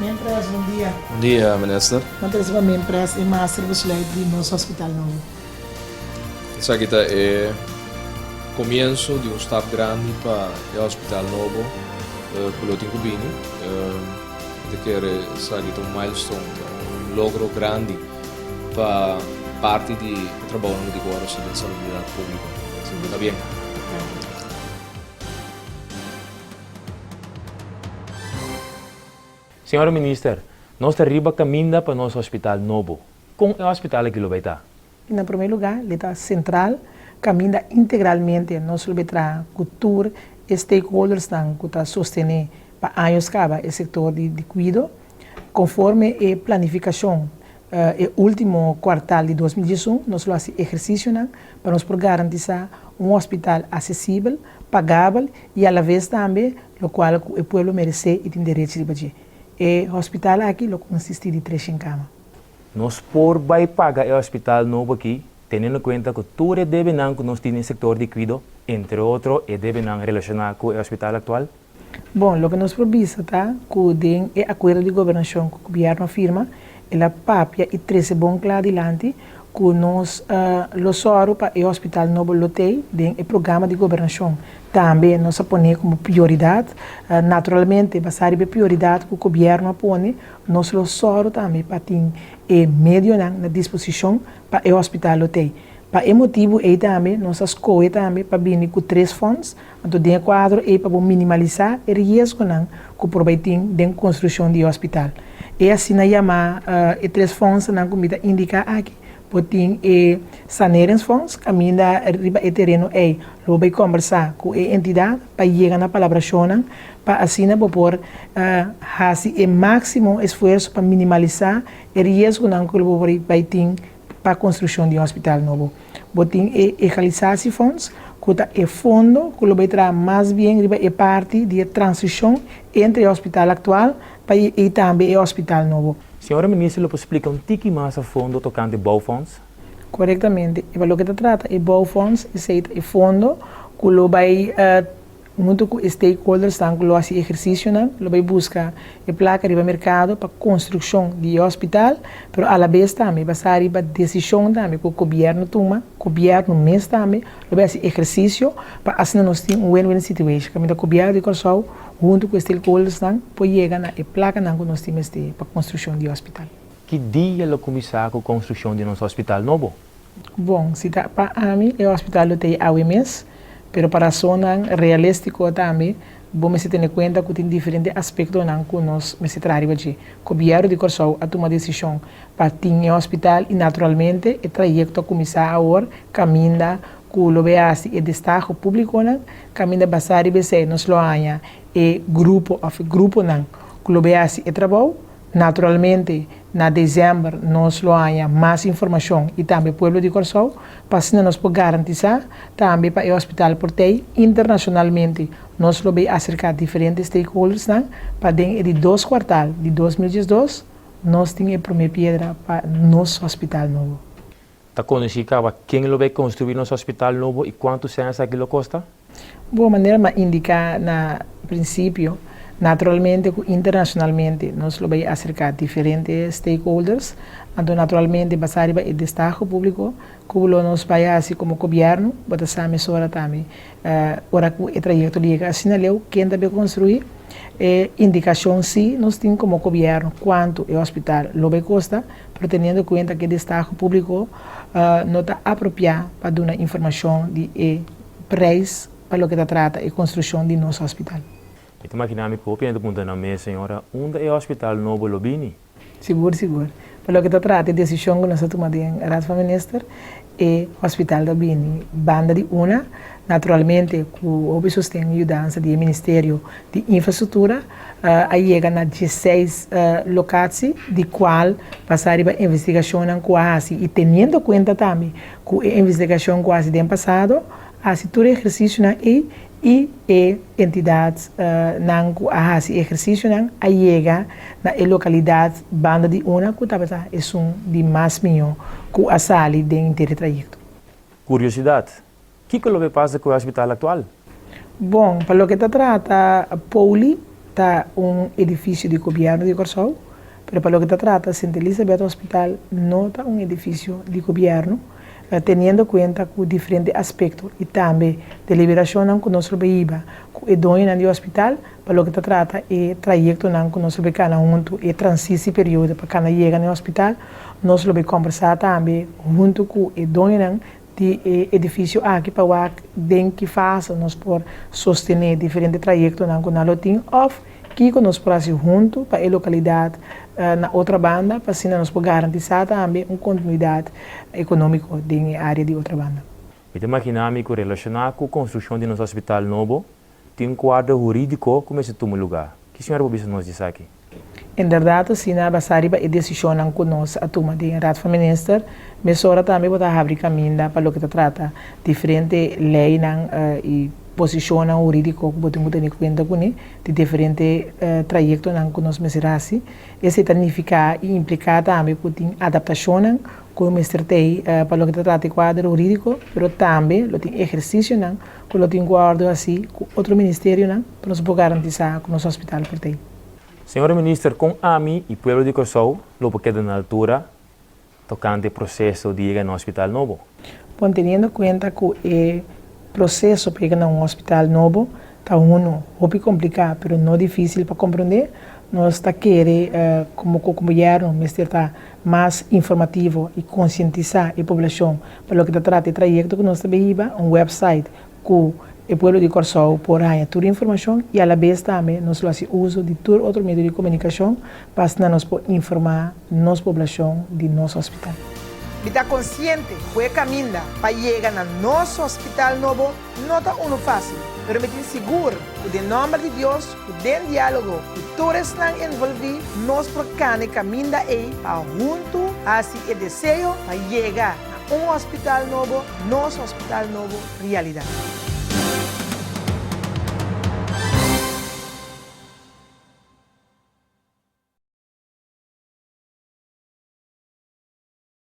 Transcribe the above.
Membres, bom dia. Bom dia, minister. Membres, membres e master besluit do nosso hospital novo. Essa aqui é começo de step grande para o hospital novo, pelo Tincubini. De que essa aqui é milestone, logro grande para parte do trabalho de agora de saúde pública. Está bem? Senhora Ministra, nós arriba caminho para nosso hospital novo. Com o hospital que lo vai estar? Em primeiro lugar, ele está central, caminha integralmente nosso letra cultura e stakeholders que está sostener para anos caba o setor de cuidado, conforme a planificação. O último quartal de 2021, nós fazemos exercício para nos garantizar hospital acessível, pagável e, à vez também, o qual o povo merece e tem direito de fazer. O hospital aqui consiste de 3 camas. Nós vai pagar o hospital novo aqui, tendo em conta que tudo deve não que nós temos no setor de cuidado, entre outros, e deve não relacionar com o hospital atual? Bom, o que nós provisa, tá? Que o acordo de governação que o governo firma, ela papia e traz bom claro adiante que nós losoro para o hospital novo lotei dentro do programa de governação. Também nós põe como prioridade, naturalmente, basar a prioridade que o governo põe, nós losoro também para ter meio na disposição para o hospital lotei. Para esse motivo, também, nós escolhemos também para vir com 3 fundos, então dentro quadro para minimalizar o risco que aproveitem dentro da construção do hospital. E assim, nós chamamos os 3 fundos que indica aqui. Potem saneringsfonds, caminha riba e terreno vai conversar com a entidade para chegar na palavra para assim por fazer o máximo esforço para minimalizar o risco que vai ter para a construção de um hospital novo. Potem realizar esses fundos, que é fundo que vai trazer mais bem a parte de transição entre o hospital atual e também o hospital novo. Senhora Ministra, você explica pouco mais a fundo tocante bouwfonds? Corretamente. E para o que se trata de bouwfonds, é fundo que vai, junto com os stakeholders, que vai fazer exercício, vai buscar a placa de mercado para a construção de hospital, mas à vez também vai ser a decisão também que o governo toma, o governo mês também, vai fazer exercício para assim nós ter win-win situation. O governo de Corsol, junto com os stakeholders, pode chegar na placa que nós temos para a construção de hospital. Que dia ela começar com a construção de nosso hospital novo? Bom, se para mim, o hospital tem mês, mas para a zona realística também, vamos ter em conta que tem diferentes aspectos que nós trabalhamos aqui. O governo de Corsol a tomar decisão para ter o hospital e, naturalmente, o trajeto começar agora, caminha que o BAC e destaque público, caminha basar e BC, nós lo hanya e grupo que o BAC e trabalho. Naturalmente, na dezembro, nós há mais informação e também o povo de Corsol, para assim nós podemos garantizar também para o hospital portei internacionalmente. Nós vamos acercar diferentes stakeholders para dentro de 2 quartais de 2022, nós temos a primeira pedra para nosso hospital novo. Está conhecido quem vai construir nosso hospital novo e quanto será aquilo custa? Boa maneira de indicar no princípio. Naturalmente, internacionalmente, nós vamos acercar diferentes stakeholders, então, naturalmente, basar o destaque público, que nós vai assim como governo, bota essa emissora também, ora que o trajeto liga, assim, quem deve construir, indicação sim, nós temos como governo quanto o hospital lo vai custar, mas tendo em conta que o destaque público não está apropriado para dar informação de preço para o que trata a construção de nosso hospital. Então, imaginando que eu pergunto na minha senhora, onde é o hospital novo Lobini? Seguro. Para o que trata a decisão que nós tomamos em Rafa Minister, é o hospital da Bini, banda de una, naturalmente, com o sustento e ajudança do Ministério de Infraestrutura, aí chega na 16 locações, de qual passar a investigação quase, e tendo em conta também que a investigação quase do ano passado, a todo exercício e entidades que fazem exercício a chegar na localidade banda de una que é de mais milhão que a sala dentro do trajeto. Curiosidade, o que vai passar com o hospital atual? Bom, para o que trata, Pauli está un edificio de gobierno de Corsou, pero para lo que se trata, Santa Elizabeth Hospital no está un edificio de gobierno, teniendo en cuenta con diferentes aspectos y también de liberación con nuestro BIBA, el dueño del hospital, para lo que se trata, el trayecto con nuestro becana junto, el transición periodo para cuando llega al hospital, nós vamos conversar também junto com o dono do edifício aqui para ver que faz nós por sostener diferentes trajetos com a lotim ou que nós podemos junto para a localidade na outra banda para assim nós podemos garantir também uma continuidade econômica na área de outra banda. Eu imagino que relacionado com a construção de nosso hospital novo tem um quadro jurídico como esse toma lugar. O que a senhora pode nos dizer aqui? Em verdade, sim, a basari a decisão com nós a toma de Raad van Minister, mas agora também pode abrir caminho para o que se trata diferentes leis e posição jurídica que podemos ter em conta com de diferentes trajetos que nós meserasi. Isso significa e implica também que tem adaptação com o mestre para o que se trata de quadro jurídico, mas também tem exercício que tem guardo assim com outro ministério para nós poder garantir que o nosso hospital por Senhor Ministro, com AMI e Pueblo de Corsou, lo que queda na altura, tocante o processo de chegar no hospital novo? Bom, tendo em conta que o processo para chegar no hospital novo está muito complicado, mas não difícil para compreender. Nós está querendo, como governo, estar mais informativo e conscientizar a população para o que se trata de trajeto que nós temos website que o pueblo de Corsou por aí toda a informação e, à vez, também nós fazemos uso de todo outro meio de comunicação para nós informar a nossa população de nosso hospital. Está consciente que o caminho para chegar ao nosso hospital novo não está fácil, mas me seguro que, em nome de Deus, com diálogo, que todos estão envolvidos, nós procuramos caminho aí para junto assim o desejo para chegar a hospital novo, nosso hospital novo, realidade.